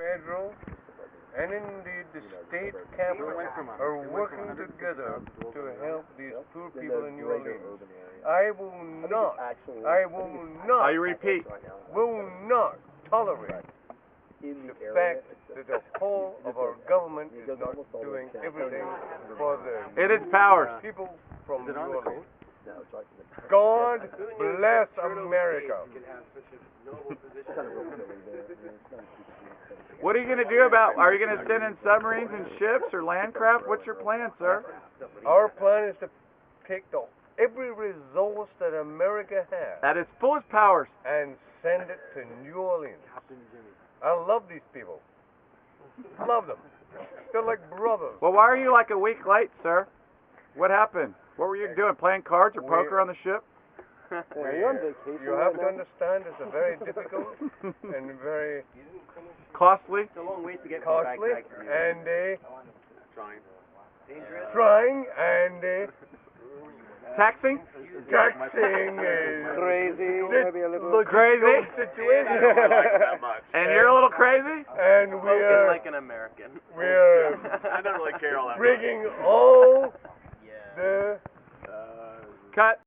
federal, and indeed the state capital are working together to help these poor people in New Orleans. I will not, I repeat, will not tolerate the fact that the whole of our government is not doing everything for the it is powers. people from New Orleans. God bless America. What are you going to do about, are you going to send in submarines and ships or land craft? What's your plan, sir? Our plan is to take every resource that America has That is full of powers. and send it to New Orleans. I love these people. Love them. They're like brothers. Well, why are you like a week late, sir? What happened? What were you doing, playing cards or poker on the ship? You have to understand it's a very difficult and very Costly? It's a long way to get costly and dangerous. trying and Taxing? taxing Crazy, maybe a little Crazy? situation. And you're a little crazy? And we Spoken are like an American. we're I don't really care all that much. bringing all the Cut.